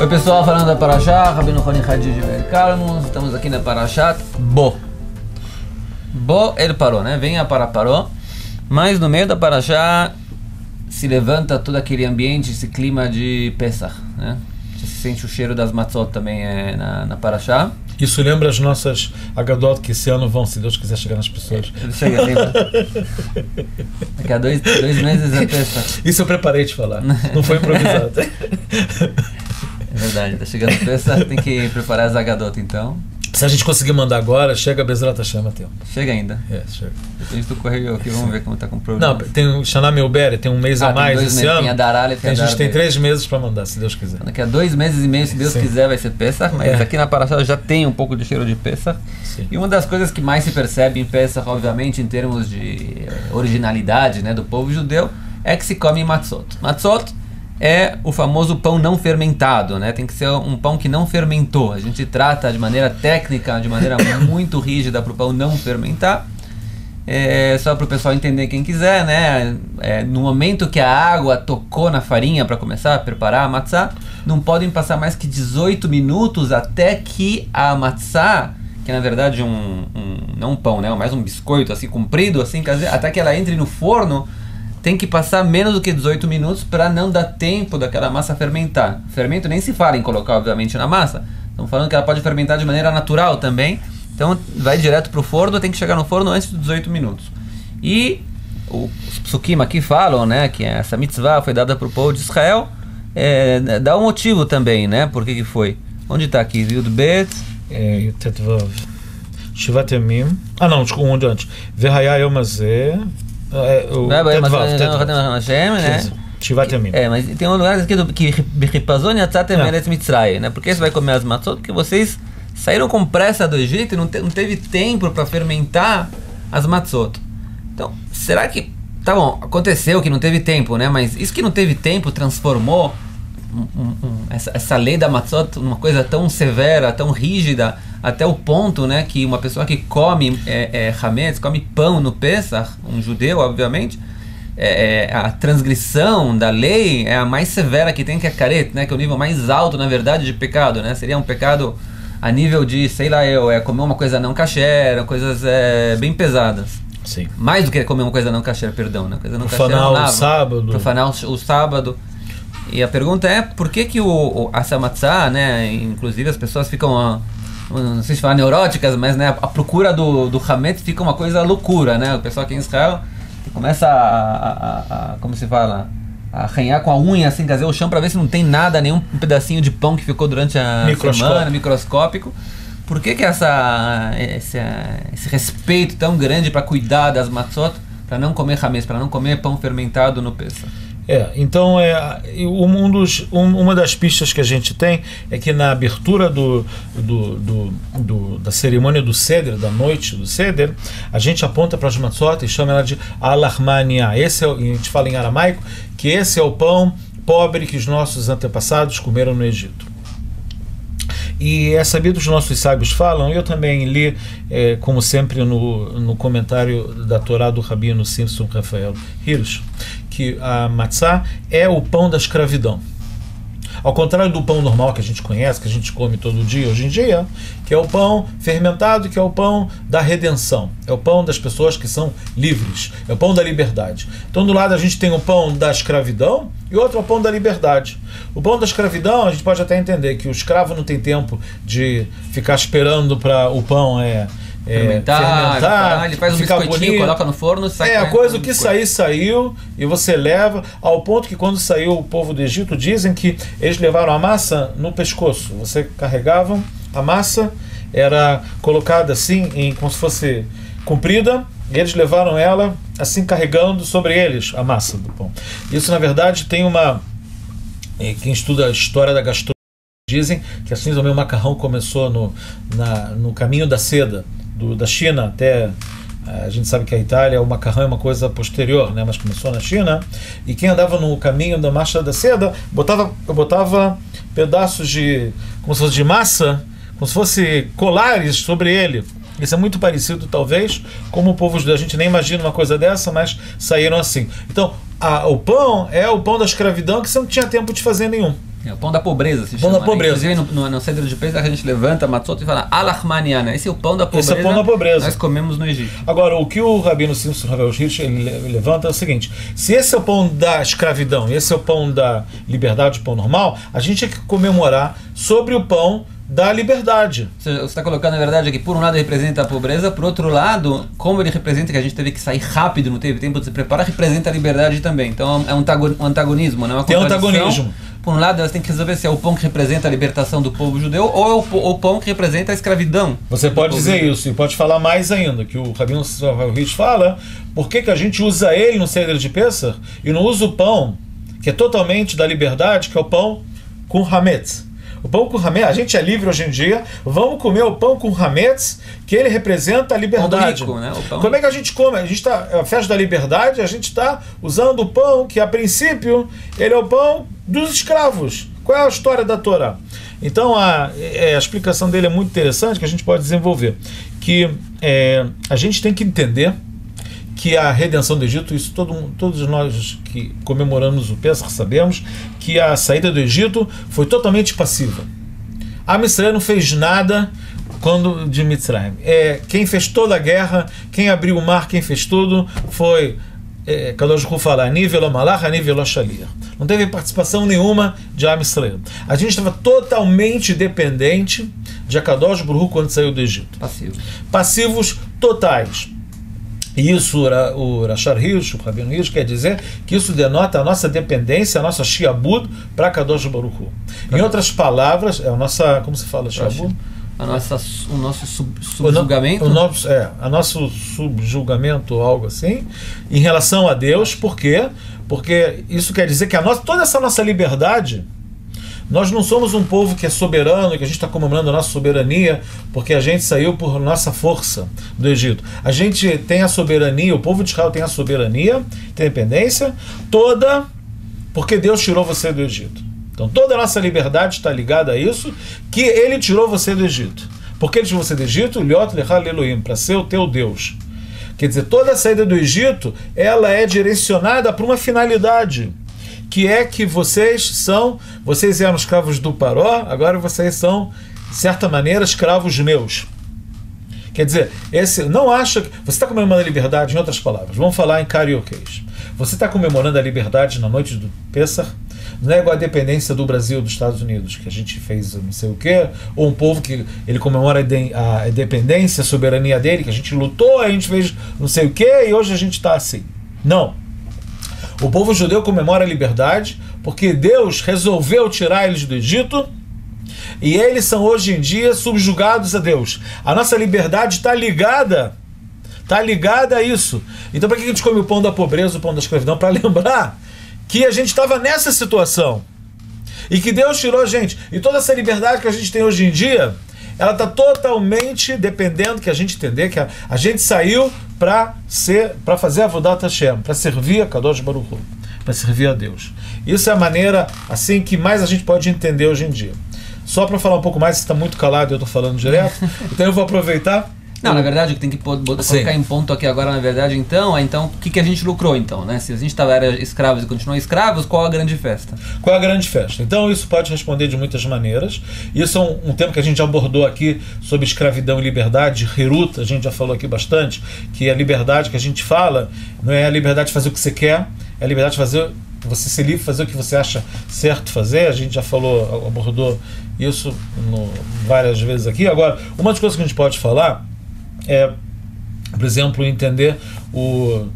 Oi pessoal, falando da Parashá, Rabbeinu Roni Hadid Carlos, estamos aqui na Parashat Bo. Bo, ele parou, né? Vem a parou, mas no meio da Parashá se levanta todo aquele ambiente, esse clima de Pesach, né? Você sente o cheiro das matzot também na Parashá. Isso lembra as nossas Agadot que esse ano vão, se Deus quiser, chegar nas pessoas. Chega, lembra? Daqui a dois meses é Pesach. Isso eu preparei de falar, não foi improvisado. É verdade, tá chegando o Pesach, tem que preparar as Agadot então. Se a gente conseguir mandar agora, chega a Bezerra Hashem, Mateu. Chega ainda. Chega. Depende do correio aqui, vamos ver como tá com o problema. Não, tem o Shana Meubere, tem um mês a mais esse ano. Tem a Dar Aleph, a gente tem 3 meses para mandar, se Deus quiser. Daqui a 2 meses e meio, se Deus quiser, vai ser Pesach, mas aqui na Parashá já tem um pouco de cheiro de Pesach. Sim. E uma das coisas que mais se percebe em Pesach, obviamente, em termos de originalidade, né, do povo judeu, é que se come matzot. Matzot é o famoso pão não fermentado, né? Tem que ser um pão que não fermentou. A gente trata de maneira técnica, de maneira muito rígida para o pão não fermentar. Só para o pessoal entender, quem quiser, né? No momento que a água tocou na farinha para começar a preparar a matzá, não podem passar mais que 18 minutos até que a matzá, que na verdade não um pão, né? Mais um biscoito assim comprido, assim, até que ela entre no forno, tem que passar menos do que 18 minutos para não dar tempo daquela massa fermentar. Fermento nem se fala em colocar, obviamente, na massa. Estamos falando que ela pode fermentar de maneira natural também. Então, vai direto para o forno, tem que chegar no forno antes de 18 minutos. E os psukim aqui falam, né, que essa mitzvah foi dada para o povo de Israel. Dá um motivo também, né? Por que foi? Onde está aqui? Yud Bet? Yutet Vav. Shivat Yamim. Não, desculpa, onde antes? Verhaya Yom Hazeh. Shivat Yamim. Mas tem um lugar aqui que Bechipazon Yatzatem Eretz Mitzrayim, né? Porque você vai comer as matzot? Porque vocês saíram com pressa do Egito e não teve tempo para fermentar as matzot. Então, será que... Tá bom, aconteceu que não teve tempo, né? Mas isso que não teve tempo transformou essa lei da matzot numa coisa tão severa, tão rígida, até o ponto, né, que uma pessoa que come hametz, come pão no Pesach, um judeu, obviamente, a transgressão da lei é a mais severa que tem, que é karet, né, que é o nível mais alto, na verdade, de pecado, né? Seria um pecado a nível de, sei lá comer uma coisa não kasher, coisas bem pesadas. Sim. Mais do que comer uma coisa não kasher, perdão, né? Coisa não profanar o sábado. Profanar o sábado. E a pergunta é, por que essa matzá, né, inclusive as pessoas ficam, não sei se falar neuróticas, mas, né, a procura do hametz fica uma coisa loucura, né? O pessoal aqui em Israel começa como se fala, a arranhar com a unha, assim, fazer o chão para ver se não tem nada, nenhum pedacinho de pão que ficou durante a semana, microscópico. Por que esse respeito tão grande para cuidar das matzot, para não comer hametz, para não comer pão fermentado no Pesach? Então uma das pistas que a gente tem é que na abertura da cerimônia do Seder, da noite do Seder, a gente aponta para as matzot e chama ela de Al-Ahmania. A gente fala em aramaico que esse é o pão pobre que os nossos antepassados comeram no Egito. E é sabido que os nossos sábios falam, eu também li, como sempre, no comentário da Torá do Rabino Simpson Rafael Hirsch, que a matzá é o pão da escravidão. Ao contrário do pão normal que a gente conhece, que a gente come todo dia hoje em dia, que é o pão fermentado, que é o pão da redenção. É o pão das pessoas que são livres. É o pão da liberdade. Então, do lado a gente tem o pão da escravidão e outro é o pão da liberdade. O pão da escravidão, a gente pode até entender que o escravo não tem tempo de ficar esperando para o pão fermentar, ele faz um biscoitinho, bonito, coloca no forno, sai. A coisa que saiu, e você leva, ao ponto que quando saiu o povo do Egito, dizem que eles levaram a massa no pescoço. Você carregava a massa, era colocada assim, como se fosse comprida, e eles levaram ela assim, carregando sobre eles a massa do pão. Isso, na verdade, tem quem estuda a história da gastronomia dizem que assim também o macarrão começou no caminho da seda, da China até... A gente sabe que a Itália, o macarrão é uma coisa posterior, né? Mas começou na China. E quem andava no caminho da marcha da seda botava pedaços como se fosse de massa, como se fosse colares sobre ele. Isso é muito parecido, talvez, como o povo judeu. A gente nem imagina uma coisa dessa, mas saíram assim. Então, o pão é o pão da escravidão que você não tinha tempo de fazer nenhum. É o pão da pobreza, se chama. Pão da pobreza. Inclusive no Seder de Pesach a gente levanta a matzot e fala Alachmaniana. Esse é o pão da pobreza. Esse é o pão da pobreza. Nós comemos no Egito. Agora, o que o Rabino Simson Ravel Hirsch levanta é o seguinte: se esse é o pão da escravidão, esse é o pão da liberdade, o pão normal, a gente tem que comemorar sobre o pão da liberdade. Você está colocando, na verdade, que por um lado ele representa a pobreza, por outro lado, como ele representa que a gente teve que sair rápido, não teve tempo de se preparar, representa a liberdade também. Então é um antagonismo, não é uma contradição. Tem antagonismo. Por um lado, elas têm que resolver se é o pão que representa a libertação do povo judeu ou é o pão que representa a escravidão. Você pode dizer isso e pode falar mais ainda, que o Rabino Rich fala, por que a gente usa ele no Seder de Pesach e não usa o pão que é totalmente da liberdade, que é o pão com hametz. O pão com hametz, a gente é livre hoje em dia, vamos comer o pão com hametz, que ele representa a liberdade. Rico, né? Como é que a gente come? A gente está, a festa da liberdade, a gente está usando o pão que, a princípio, ele é o pão dos escravos. Qual é a história da Torá? Então, a explicação dele é muito interessante, que a gente pode desenvolver. Que a gente tem que entender que a redenção do Egito, isso todos nós que comemoramos o Pesach sabemos, que a saída do Egito foi totalmente passiva. A Mitzrayim não fez nada quando de Mitzrayim. Quem fez toda a guerra, quem abriu o mar, quem fez tudo, foi Kadosh Hu fala, Ani velo malach, ani velo shaliach. Não teve participação nenhuma de Am Israel. A gente estava totalmente dependente de Kadosh Baruch Hu quando saiu do Egito. Passivos totais. E isso o Rashar Hirsch, o Rabino Hirsch, quer dizer que isso denota a nossa dependência, a nossa shiabud para Kadosh Baruch Hu. Em outras palavras, a nossa, como se fala shiabud? O nosso subjugamento? O nosso subjugamento, algo assim, em relação a Deus. Por quê? Porque isso quer dizer que toda essa nossa liberdade, nós não somos um povo que é soberano, que a gente está comemorando a nossa soberania, porque a gente saiu por nossa força do Egito. A gente tem a soberania, o povo de Israel tem a soberania, tem a independência, toda porque Deus tirou você do Egito. Então toda a nossa liberdade está ligada a isso, que Ele tirou você do Egito. Por que Ele tirou você do Egito? Liot lechal Elohim, para ser o teu Deus. Quer dizer, toda a saída do Egito, ela é direcionada para uma finalidade, que é que vocês eram escravos do Paró, agora vocês são, de certa maneira, escravos meus. Quer dizer, não acha que você está comemorando a liberdade, em outras palavras, vamos falar em carioquês. Você está comemorando a liberdade na noite do Pesach, não é igual a dependência do Brasil dos Estados Unidos, que a gente fez não sei o quê, ou um povo que ele comemora a independência, a soberania dele, que a gente lutou, a gente fez não sei o quê, e hoje a gente está assim. Não. O povo judeu comemora a liberdade porque Deus resolveu tirar eles do Egito e eles são hoje em dia subjugados a Deus. A nossa liberdade está ligada a isso. Então, para que a gente come o pão da pobreza, o pão da escravidão? Para lembrar que a gente estava nessa situação e que Deus tirou a gente. E toda essa liberdade que a gente tem hoje em dia, ela está totalmente dependendo que a gente entender que a gente saiu para fazer a Avodat Hashem, para servir a Kadosh Baruch Hu, para servir a Deus. Isso é a maneira assim que mais a gente pode entender hoje em dia. Só para falar um pouco mais, você está muito calado e eu estou falando direto, então eu vou aproveitar. Não, na verdade, o que tem que colocar em ponto aqui agora, na verdade, então, o que a gente lucrou, então, né? Se a gente era escravos e continuou escravos, qual a grande festa? Qual a grande festa? Então, isso pode responder de muitas maneiras. Isso é um tema que a gente já abordou aqui sobre escravidão e liberdade, Herut, a gente já falou aqui bastante, que a liberdade que a gente fala não é a liberdade de fazer o que você quer, é a liberdade de fazer, você ser livre, fazer o que você acha certo fazer. A gente já falou, abordou isso várias vezes aqui. Agora, uma das coisas que a gente pode falar por exemplo, entender o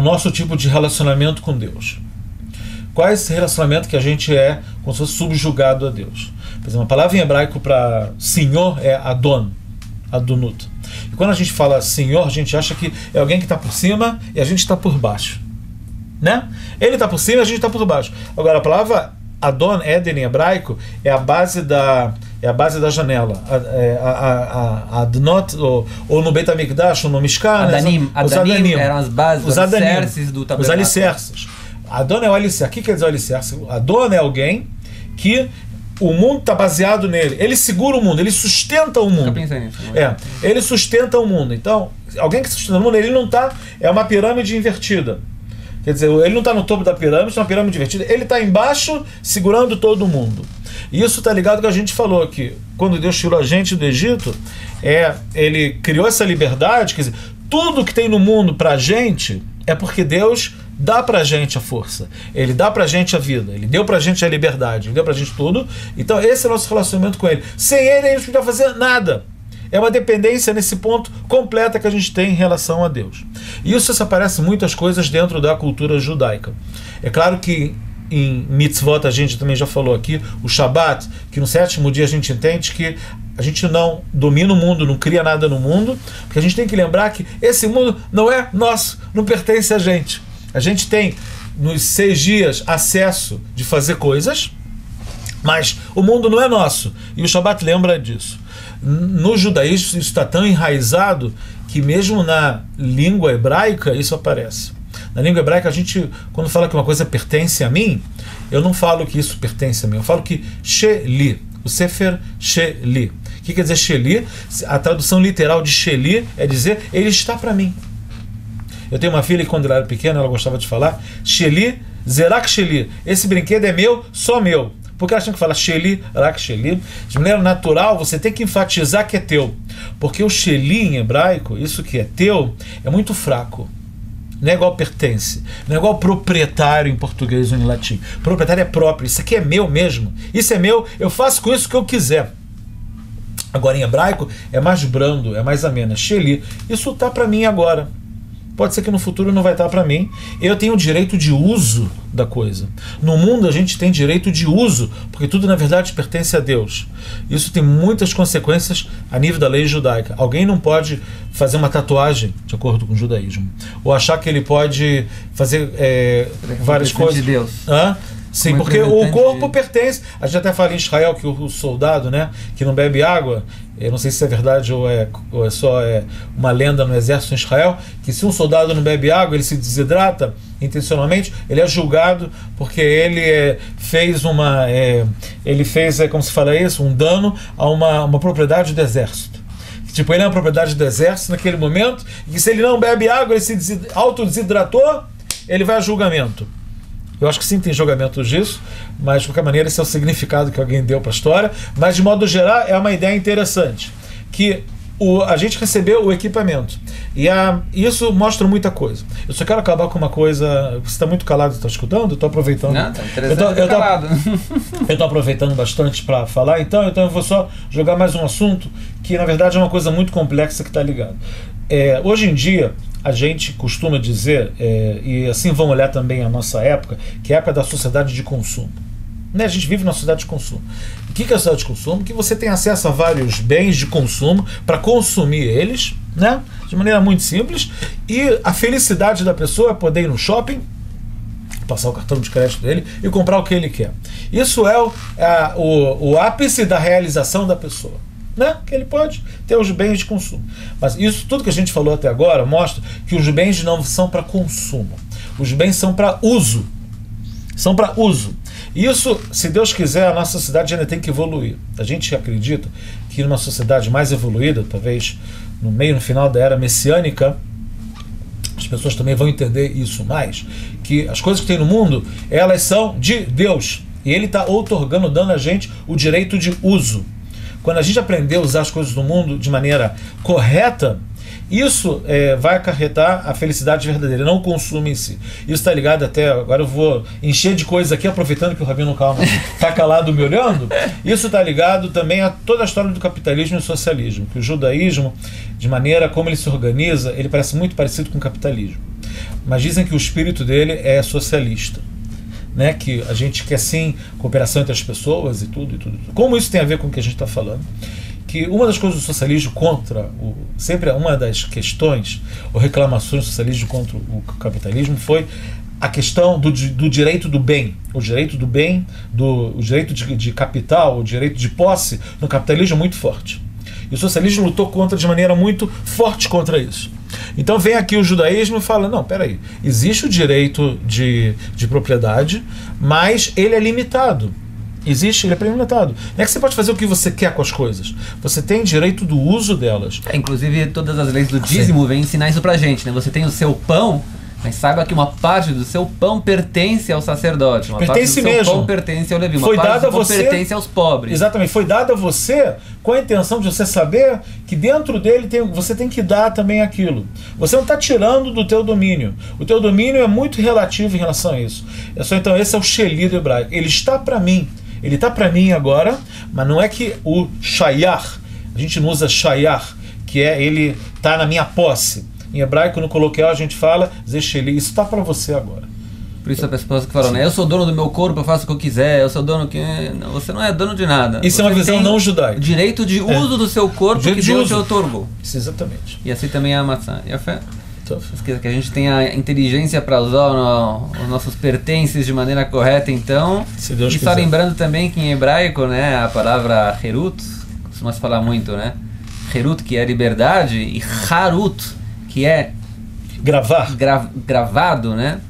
nosso tipo de relacionamento com Deus. Qual é esse relacionamento que a gente é como se fosse subjugado a Deus? Por exemplo, a palavra em hebraico para Senhor é Adon, Adonut. E quando a gente fala Senhor, a gente acha que é alguém que está por cima e a gente está por baixo. Né? Ele está por cima e a gente está por baixo. Agora, a palavra Adon, Éden em hebraico, é a base da janela. Adnot, ou no Beit HaMikdash, ou no Mishkan. Adanim eram as bases, os alicerces do tabernáculo. Os alicerces. Adon é o alicerce. O que quer dizer o alicerce? Adon é alguém que o mundo está baseado nele. Ele segura o mundo, ele sustenta o mundo. Ele sustenta o mundo. Então, alguém que sustenta o mundo, ele não está... É uma pirâmide invertida. Quer dizer, ele não está no topo da pirâmide, uma pirâmide invertida, ele está embaixo segurando todo mundo. E isso está ligado com o que a gente falou aqui. Quando Deus tirou a gente do Egito, ele criou essa liberdade, quer dizer, tudo que tem no mundo para a gente é porque Deus dá pra gente a força, ele dá pra gente a vida, ele deu pra gente a liberdade, ele deu pra gente tudo. Então esse é o nosso relacionamento com ele. Sem ele a gente não vai fazer nada. É uma dependência nesse ponto completa que a gente tem em relação a Deus. E isso aparece em muitas coisas dentro da cultura judaica. É claro que em mitzvot a gente também já falou aqui, o Shabat, que no 7º dia a gente entende que a gente não domina o mundo, não cria nada no mundo, porque a gente tem que lembrar que esse mundo não é nosso, não pertence a gente. A gente tem, nos 6 dias, acesso de fazer coisas, mas o mundo não é nosso. E o Shabat lembra disso. No judaísmo, isso está tão enraizado que mesmo na língua hebraica isso aparece. Na língua hebraica, a gente, quando fala que uma coisa pertence a mim, eu não falo que isso pertence a mim, eu falo que Sheli, o Sefer Sheli. O que quer dizer Sheli? A tradução literal de Sheli é dizer, ele está para mim. Eu tenho uma filha que quando ela era pequena, ela gostava de falar Sheli, Zerak Sheli. Esse brinquedo é meu, só meu. Porque ela tinha que falar Sheli, Rak Sheli. De maneira natural, você tem que enfatizar que é teu. Porque o Sheli em hebraico, isso que é teu, é muito fraco. Não é igual pertence. Não é igual proprietário em português ou em latim. Proprietário é próprio. Isso aqui é meu mesmo. Isso é meu, eu faço com isso o que eu quiser. Agora em hebraico é mais brando, é mais ameno. Sheli. Isso está para mim agora. Pode ser que no futuro não vai estar para mim. Eu tenho o direito de uso da coisa. No mundo a gente tem direito de uso, porque tudo na verdade pertence a Deus. Isso tem muitas consequências a nível da lei judaica. Alguém não pode fazer uma tatuagem de acordo com o judaísmo, ou achar que ele pode fazer várias coisas. De Deus. Sim, porque o corpo pertence. A gente até fala em Israel que o soldado, né, que não bebe água, eu não sei se é verdade ou é só uma lenda no exército em Israel, que se um soldado não bebe água, ele se desidrata intencionalmente, ele é julgado porque ele fez como se fala isso, um dano a uma propriedade do exército. Tipo, ele é uma propriedade do exército naquele momento, e que se ele não bebe água, ele se autodesidratou, ele vai a julgamento. Eu acho que sim, tem julgamentos disso, mas de qualquer maneira esse é o significado que alguém deu para a história. Mas de modo geral é uma ideia interessante, que a gente recebeu o equipamento, e isso mostra muita coisa. Eu só quero acabar com uma coisa. Você está muito calado, está escutando? Eu estou aproveitando. Não, está interessante. Eu estou aproveitando bastante para falar, então eu vou só jogar mais um assunto que na verdade é uma coisa muito complexa que está ligado. Hoje em dia a gente costuma dizer, e assim vão olhar também a nossa época, que é a época da sociedade de consumo. Né? A gente vive na sociedade de consumo. O que é a sociedade de consumo? Que você tem acesso a vários bens de consumo para consumir eles, né? De maneira muito simples, e a felicidade da pessoa é poder ir no shopping, passar o cartão de crédito dele e comprar o que ele quer. Isso é o ápice da realização da pessoa. Né? Que ele pode ter os bens de consumo. Mas isso tudo que a gente falou até agora mostra que os bens não são para consumo. Os bens são para uso. São para uso. Isso, se Deus quiser, a nossa sociedade ainda tem que evoluir. A gente acredita que numa sociedade mais evoluída, talvez no final da era messiânica, as pessoas também vão entender isso mais, que as coisas que tem no mundo, elas são de Deus. E Ele está outorgando, dando a gente o direito de uso. Quando a gente aprender a usar as coisas do mundo de maneira correta, isso vai acarretar a felicidade verdadeira, não o consumo em si. Isso está ligado até, agora eu vou encher de coisas aqui, aproveitando que o Rabino Calma está calado me olhando. Isso está ligado também a toda a história do capitalismo e do socialismo, que o judaísmo, de maneira como ele se organiza, ele parece muito parecido com o capitalismo. Mas dizem que o espírito dele é socialista. Né, que a gente quer sim cooperação entre as pessoas e tudo. Como isso tem a ver com o que a gente está falando? Que uma das coisas do socialismo sempre uma das questões ou reclamações do socialismo contra o capitalismo foi a questão do direito do bem. O direito do bem, o direito de capital, o direito de posse no capitalismo é muito forte. E o socialismo lutou de maneira muito forte contra isso. Então vem aqui o judaísmo e fala, não, peraí, existe o direito de propriedade, mas ele é limitado. Ele é limitado. Não é que você pode fazer o que você quer com as coisas. Você tem direito do uso delas. Inclusive, todas as leis do dízimo vêm ensinar isso pra gente, né? Você tem o seu pão, Mas saiba que uma parte do seu pão pertence ao sacerdote, uma pertence parte do seu mesmo. pão pertence ao Levi, uma Foi parte dada do seu pão você, pertence aos pobres. Exatamente, foi dada a você com a intenção de você saber que dentro dele você tem que dar também aquilo. Você não está tirando do teu domínio. O teu domínio é muito relativo em relação a isso. Então esse é o Sheli do hebraico. Ele está para mim. Ele está para mim agora, mas não é que o shayar, a gente não usa shayar, que é ele está na minha posse. Em hebraico, no coloquial, a gente fala zesheli, isso está para você agora. Por isso a pessoa que falou, né? Eu sou dono do meu corpo, eu faço o que eu quiser, eu sou dono que... Não, você não é dono de nada. Isso é uma visão não judaica. Direito de uso do seu corpo que Deus te otorgou. Isso, exatamente. E assim também é a maçã. E a fé? Que a gente tenha a inteligência para usar os nossos pertences de maneira correta, então. Se Deus e só lembrando também que em hebraico, né, a palavra herut, costuma se falar muito, né? Herut, que é liberdade, e harut, que é gravar. Gravado, né?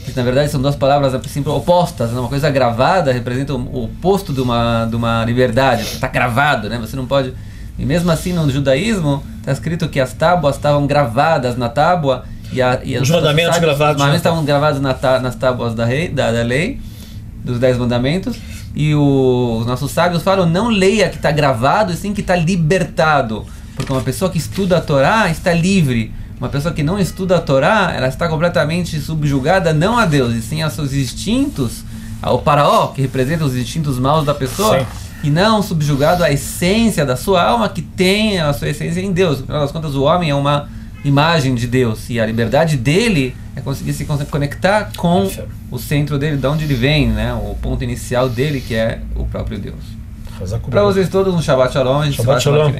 Que na verdade são duas palavras assim, opostas, né? Uma coisa gravada representa o oposto de uma liberdade, está gravado, né? Você não pode... E mesmo assim no judaísmo está escrito que as tábuas estavam gravadas na tábua e os mandamentos gravados. Os mandamentos estavam gravados nas tábuas da lei, dos 10 mandamentos, e os nossos sábios falam, não leia que está gravado, e sim que está libertado, porque uma pessoa que estuda a Torá está livre. Uma pessoa que não estuda a Torá, ela está completamente subjugada não a Deus, e sim aos seus instintos, ao paraó, que representa os instintos maus da pessoa. Sim. E não subjugado à essência da sua alma, que tem a sua essência em Deus. No final das contas, o homem é uma imagem de Deus, e a liberdade dele é conseguir se conectar com o centro dele, de onde ele vem, né? O ponto inicial dele, que é o próprio Deus. Para vocês todos, um Shabbat Shalom. Shabbat Shalom.